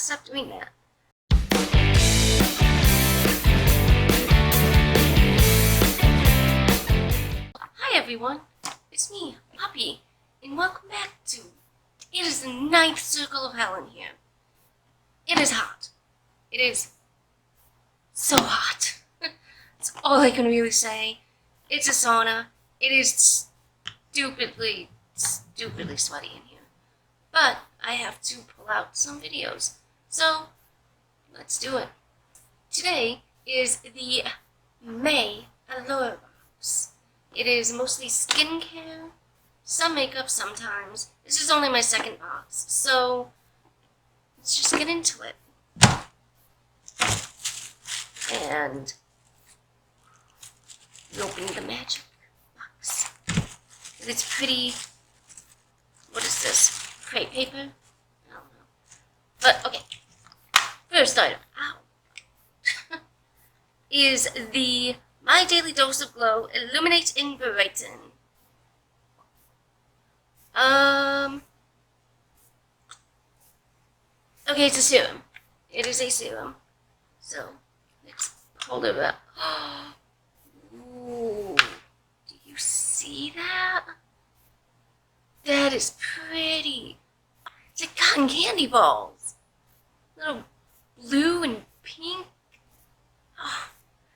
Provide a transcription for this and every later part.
stop doing that. Hi everyone, it's me, Puppy, and welcome back to It is the 9th circle of hell in here. It is hot. It is so hot. That's all I can really say. It's a sauna. It is stupidly sweaty in here. But I have to pull out some videos. So, let's do it. Today is the May Allure box. It is mostly skincare, some makeup sometimes. This is only my second box, so let's just get into it. And we open the magic box. It's pretty, what is this? Crepe paper? I don't know. But, okay. First item, is the My Daily Dose of Glow Illuminate and Brighten. Okay, it's a serum. It is a serum. So, let's hold it up. Ooh, do you see that? That is pretty. It's like cotton candy balls. Little blue and pink. Oh,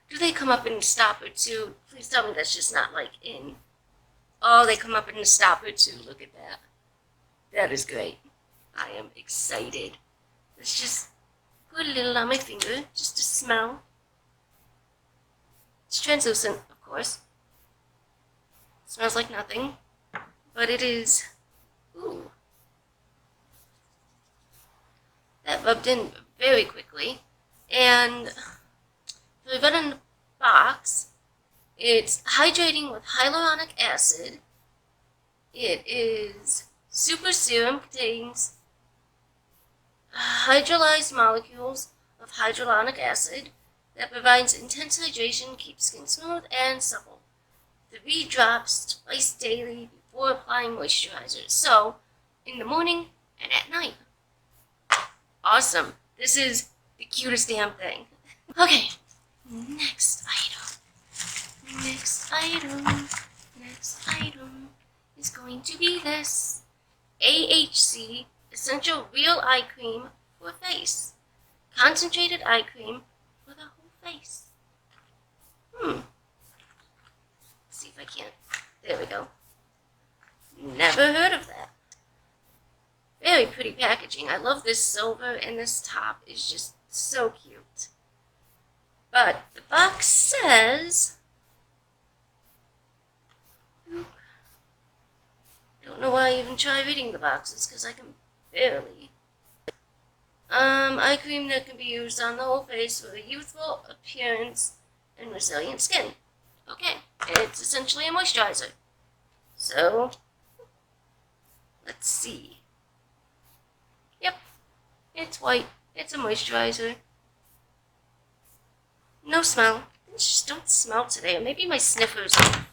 do they come up in the stopper too? Please tell me that's just not like in. Oh, they come up in the stopper too. Look at that. That is great. I am excited. Let's just put a little on my finger just to smell. It's translucent, of course. It smells like nothing. But it is. Ooh. That rubbed in very quickly. And for the red in the box, it's hydrating with hyaluronic acid. It is super serum, contains hydrolyzed molecules of hyaluronic acid that provides intense hydration, keeps skin smooth and supple. 3 drops twice daily before applying moisturizer. So, in the morning and at night. Awesome. This is the cutest damn thing. Okay, next item is going to be this AHC Essential Real Eye Cream for face. Concentrated eye cream for the whole face. Let's see if I can. There we go. Never heard of that. Very pretty packaging. I love this silver, and this top is just so cute. But the box says, don't know why I even try reading the boxes, because I can barely. Eye cream that can be used on the whole face for a youthful appearance and resilient skin. Okay, it's essentially a moisturizer. So, let's see. Yep, it's white. It's a moisturizer. No smell. I just don't smell today. Or maybe my sniffer's off.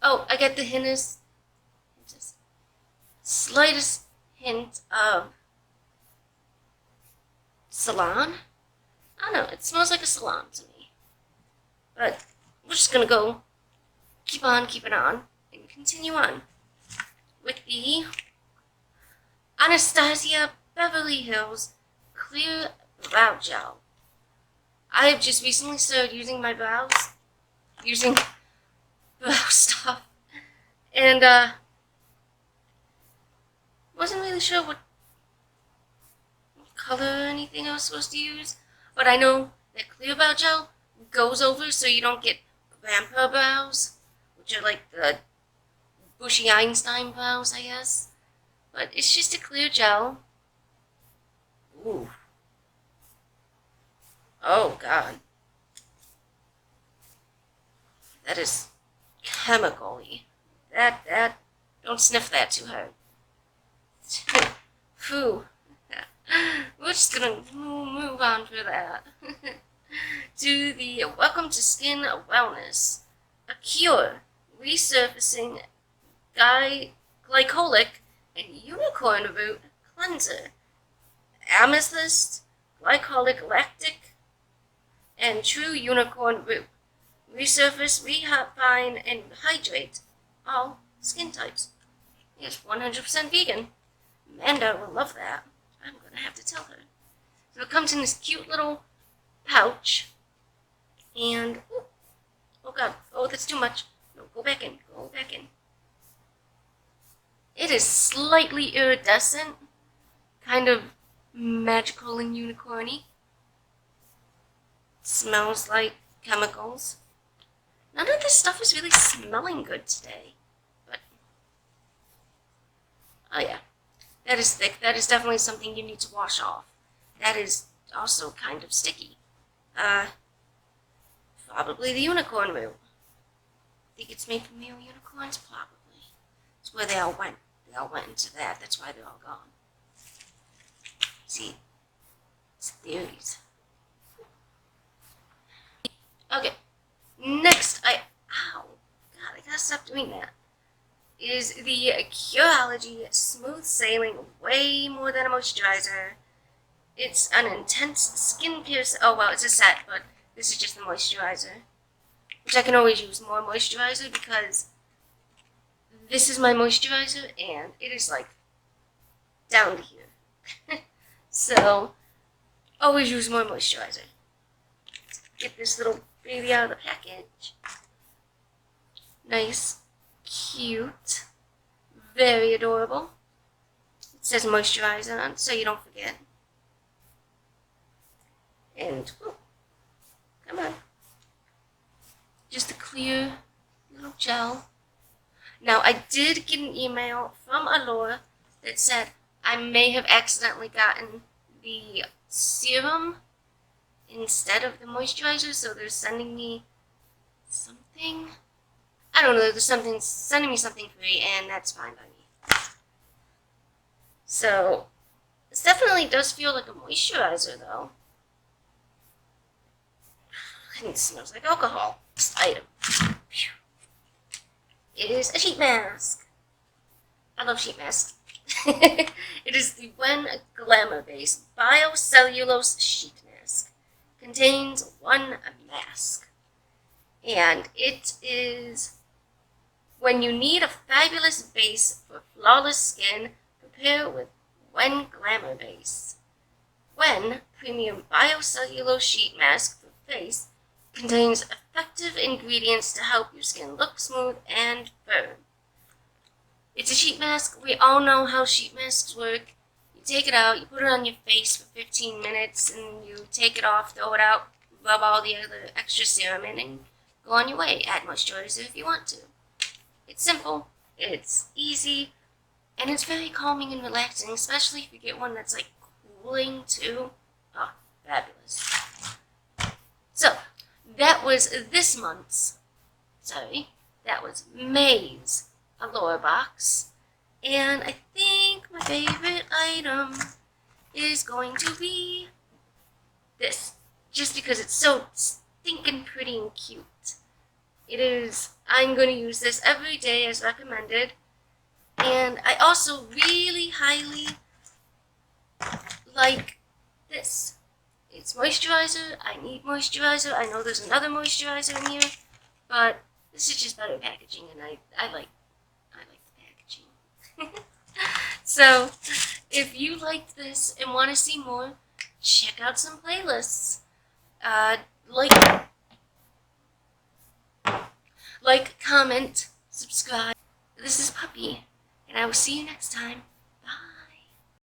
Oh, I get the hint is just slightest hint of salon. I don't know. It smells like a salon to me. But we're just gonna go keep on keeping on and continue on with the Anastasia Beverly Hills Clear Brow Gel. I have just recently started using my brows, using brow stuff, and wasn't really sure what color or anything I was supposed to use, but I know that clear brow gel goes over so you don't get grandpa brows, which are like the bushy Einstein brows, I guess. But it's just a clear gel. Ooh. Oh, God. That is chemical-y. Don't sniff that too hard. Phew. We're just gonna move on for that. To the Welcome to Skin Wellness. A Cure. Resurfacing Glycolic and Unicorn Root Cleanser. amethyst, glycolic lactic, and true unicorn root. Resurface, refine, and hydrate all skin types. It's 100% vegan. Amanda will love that. I'm gonna have to tell her. So it comes in this cute little pouch, and oh god, oh that's too much. No, go back in, go back in. It is slightly iridescent, kind of magical and unicorny. Smells like chemicals. None of this stuff is really smelling good today, but oh yeah, that is thick. That is definitely something you need to wash off. That is also kind of sticky. Probably the unicorn root. Think it's made from male unicorns? Probably. That's where they all went. They all went into that. That's why they're all gone. See? It's theories. Okay. Next, ow. God, I gotta stop doing that. Is the CUROLOGY Smooth Sailing Way More Than a Moisturizer. It's an intense skin piercer. Oh, well, it's a set, but this is just the moisturizer. Which I can always use more moisturizer because this is my moisturizer and it is like down to here. So, always use more moisturizer. Get this little baby out of the package. Nice, cute, very adorable. It says moisturizer on it so you don't forget. And, oh, come on. Just a clear little gel. Now, I did get an email from Allure that said I may have accidentally gotten the serum instead of the moisturizer, so they're sending me something. I don't know, there's something, sending me something free, and that's fine by me. So, this definitely does feel like a moisturizer, though. And it smells like alcohol. Next item. It is a sheet mask. I love sheet masks. It is the When Glamour-based biocellulose sheet mask. Contains one mask. And it is when you need a fabulous base for flawless skin, prepare with When Glamour Base. When Premium Biocellulose Sheet Mask for Face contains effective ingredients to help your skin look smooth and firm. It's a sheet mask. We all know how sheet masks work. You take it out, you put it on your face for 15 minutes, and you take it off, throw it out, rub all the other extra serum in, and go on your way. Add moisturizer if you want to. It's simple, it's easy, and it's very calming and relaxing, especially if you get one that's like cooling too. Oh, fabulous. So, that was this month's, that was May's Allure box, and I think my favorite item is going to be this, just because it's so stinking pretty and cute. It is, I'm going to use this every day as recommended, and I also really highly like this. It's moisturizer. I need moisturizer. I know there's another moisturizer in here, but this is just better packaging, and I like the packaging. So, if you liked this and want to see more, check out some playlists. Like, comment, subscribe. This is Puppy, and I will see you next time.